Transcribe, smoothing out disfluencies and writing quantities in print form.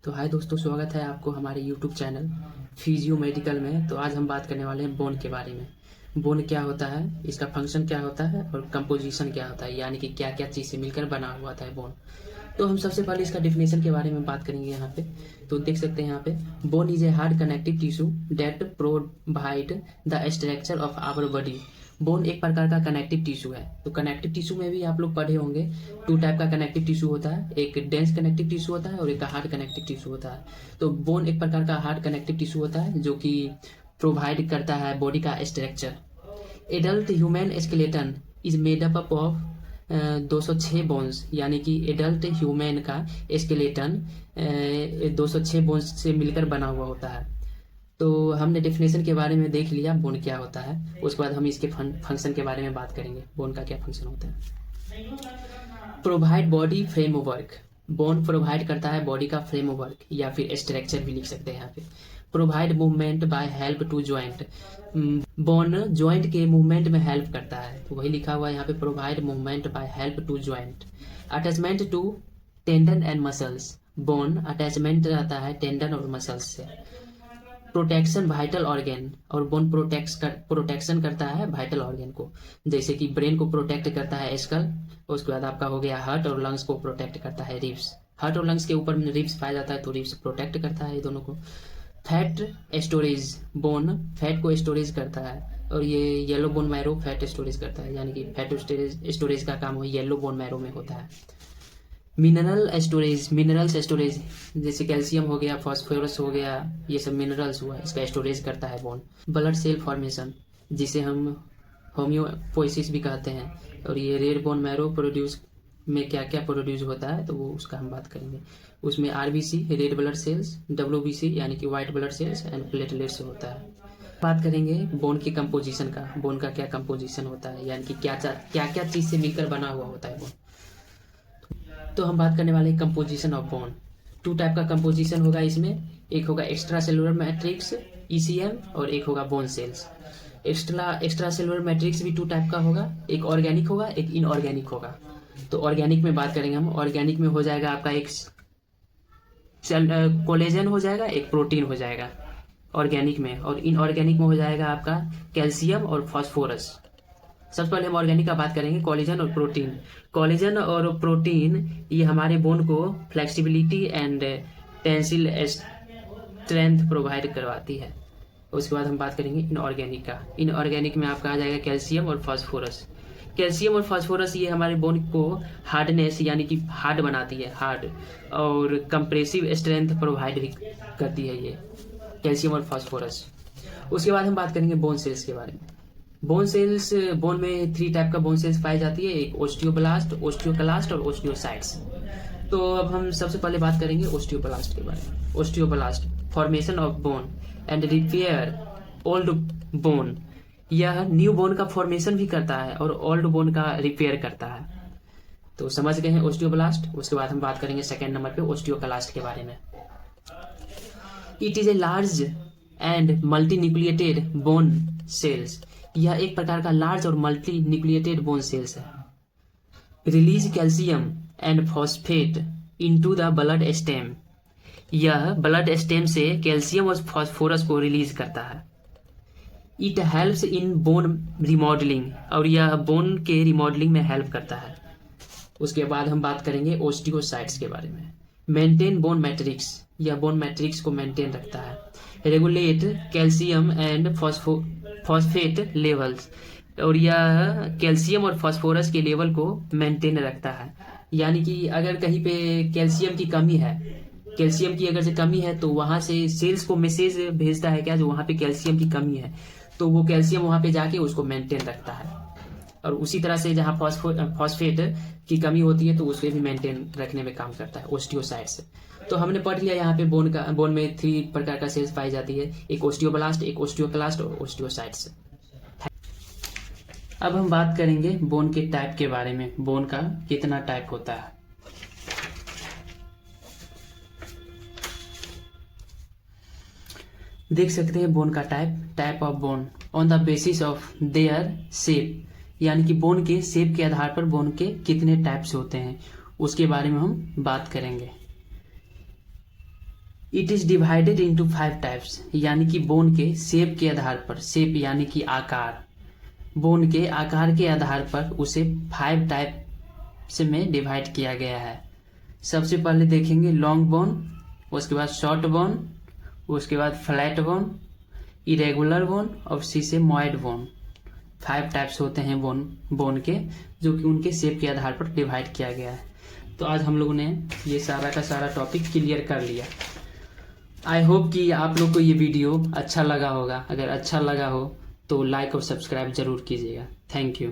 तो हाय दोस्तों, स्वागत है आपको हमारे यूट्यूब चैनल फिजियो मेडिकल में। तो आज हम बात करने वाले हैं बोन के बारे में। बोन क्या होता है, इसका फंक्शन क्या होता है और कंपोजिशन क्या होता है, यानी कि क्या क्या चीज़ से मिलकर बना हुआ था बोन। तो हम सबसे पहले इसका डिफिनेशन के बारे में बात करेंगे यहाँ पे। तो देख सकते हैं यहाँ पे, bone is a hard connective tissue that provide the structure of our body. Bone एक प्रकार का कनेक्टिव टिश्यू है। तो कनेक्टिव टिश्यू में भी आप लोग पढ़े होंगे, टू टाइप का कनेक्टिव टिश्यू होता है, एक डेंस कनेक्टिव टिश्यू होता है और एक हार्ड कनेक्टिव टिश्यू होता है। तो बोन एक प्रकार का हार्ड कनेक्टिव टिश्यू होता है जो कि प्रोवाइड करता है बॉडी का structure. Adult human skeleton is made up of 206 bones, यानी कि एडल्ट ह्यूमन का स्केलेटन 206 बोन्स से मिलकर बना हुआ होता है। तो हमने डेफिनेशन के बारे में देख लिया बोन क्या होता है। उसके बाद हम इसके फंक्शन के बारे में बात करेंगे, बोन का क्या फंक्शन होता है। Provide body framework, bone provide करता है बॉडी का फ्रेमवर्क या फिर स्ट्रक्चर भी लिख सकते हैं यहाँ पे। Provide movement by help to joint, bone joint के मूवमेंट में हेल्प करता है, तो वही लिखा हुआ है यहाँ पे, provide movement by help to joint. Attachment to tendon and muscles, bone attachment रहता है टेंडन और मसल्स से। प्रोटेक्शन वाइटल ऑर्गेन, और बोन प्रोटेक्शन करता है वाइटल ऑर्गेन को, जैसे कि ब्रेन को प्रोटेक्ट करता है स्कल। उसके बाद आपका हो गया हार्ट और लंग्स को प्रोटेक्ट करता है रिब्स। हार्ट और लंग्स के ऊपर में रिब्स पाया जाता है, तो रिब्स प्रोटेक्ट करता है ये दोनों को। फैट स्टोरेज, बोन फैट को स्टोरेज करता है, और ये yellow bone marrow fat storage करता है, यानी कि फैट स्टोरेज का काम येलो बोन मैरो में होता है। मिनरल स्टोरेज, मिनरल्स स्टोरेज जैसे कैल्शियम हो गया, फास्फोरस हो गया, ये सब मिनरल्स हुआ, इसका स्टोरेज करता है बोन। ब्लड सेल फॉर्मेशन, जिसे हम होम्योपोइसिस भी कहते हैं, और ये रेड बोन मैरो प्रोड्यूस में क्या क्या प्रोड्यूस होता है तो वो उसका हम बात करेंगे। उसमें RBC red blood cells, WBC यानी कि white blood cells and platelets होता है। बात करेंगे बोन के कंपोजिशन का, बोन का क्या कंपोजिशन होता है, यानी कि क्या क्या चीज़ से मिलकर बना हुआ होता है बोन। तो हम बात करने वाले हैं composition of bone. Two type का कंपोजिशन होगा इसमें, एक होगा एक्स्ट्रा सेलुलर मैट्रिक्स ईसीएम और एक होगा bone cells. Extra cellular matrix भी टू टाइप का होगा, एक ऑर्गेनिक होगा एक इनऑर्गेनिक होगा। तो ऑर्गेनिक में बात करेंगे हम, ऑर्गेनिक में हो जाएगा आपका एक कोलेजन हो जाएगा, एक प्रोटीन हो जाएगा ऑर्गेनिक में, और इनऑर्गेनिक में हो जाएगा आपका कैल्शियम और फास्फोरस। सबसे पहले हम ऑर्गेनिक का बात करेंगे, कोलेजन और प्रोटीन। कोलेजन और प्रोटीन ये हमारे बोन को flexibility and tensile strength provide करवाती है। उसके बाद हम बात करेंगे इनऑर्गेनिक का। इनऑर्गेनिक में आपका आ जाएगा कैल्शियम और फास्फोरस। कैल्शियम और फास्फोरस ये हमारे बोन को हार्डनेस यानी कि हार्ड बनाती है, हार्ड, और कंप्रेसिव स्ट्रेंथ प्रोवाइड भी करती है ये कैल्शियम और फास्फोरस। उसके बाद हम बात करेंगे बोन सेल्स के बारे में। बोन सेल्स, बोन में 3 टाइप का बोन सेल्स पाई जाती है, एक ओस्टियोब्लास्ट, ओस्टियोक्लास्ट और ओस्टियोसाइट्स। तो अब हम सबसे पहले बात करेंगे ओस्टियोब्लास्ट के बारे में। Osteoblast formation of bone and repair old bone, यह न्यू बोन का फॉर्मेशन भी करता है और ओल्ड बोन का रिपेयर करता है। तो समझ गए हैं ओस्टियोब्लास्ट। उसके बाद हम बात करेंगे सेकेंड नंबर पे ओस्टियोक्लास्ट के बारे में। It is a large and multi nucleated bone cells, यह एक प्रकार का लार्ज और मल्टी न्यूक्लिएटेड बोन सेल्स है। Release calcium and phosphate into the blood stem, यह ब्लड स्टेम से कैल्शियम और फास्फोरस को रिलीज करता है। It helps in bone remodelling, और यह बोन के रिमॉडलिंग में हेल्प करता है। उसके बाद हम बात करेंगे ओस्टियोसाइट्स के बारे में। मेंटेन बोन मैट्रिक्स, यह बोन मैट्रिक्स को मेंटेन रखता है। Regulate calcium and phosphate levels, और यह कैल्शियम और फास्फोरस के लेवल को मेंटेन रखता है। यानी कि अगर कहीं पे कैल्शियम की कमी है, कैल्शियम की अगर से कमी है तो वहां से सेल्स को मैसेज भेजता है क्या, जो वहां पे कैल्शियम की कमी है, तो वो कैल्शियम वहां पे जाके उसको मेंटेन रखता है। और उसी तरह से जहाँ फॉस्फेट की कमी होती है तो उसको भी मेंटेन रखने में काम करता है ओस्टियोसाइट्स। तो हमने पढ़ लिया यहाँ पे बोन में 3 प्रकार का सेल्स पाई जाती है, एक ओस्टियोब्लास्ट, एक ओस्टियोक्लास्ट और ओस्टियोसाइट्स। अब हम बात करेंगे बोन के टाइप के बारे में, बोन का कितना टाइप होता है। देख सकते हैं बोन का type of bone on the basis of their shape, यानी कि बोन के शेप के आधार पर बोन के कितने टाइप्स होते हैं उसके बारे में हम बात करेंगे। It is divided into 5 types, यानी कि बोन के शेप के आधार पर, शेप यानी कि आकार, बोन के आकार के आधार पर उसे 5 टाइप से में डिवाइड किया गया है। सबसे पहले देखेंगे लॉन्ग बोन, उसके बाद शॉर्ट बोन, उसके बाद फ्लैट बोन, इरेगुलर बोन और सिसेमॉइड बोन। 5 टाइप्स होते हैं बोन के, जो कि उनके शेप के आधार पर डिवाइड किया गया है। तो आज हम लोगों ने ये सारा का सारा टॉपिक क्लियर कर लिया। आई होप कि आप लोग को ये वीडियो अच्छा लगा होगा। अगर अच्छा लगा हो तो लाइक और सब्सक्राइब जरूर कीजिएगा। Thank you.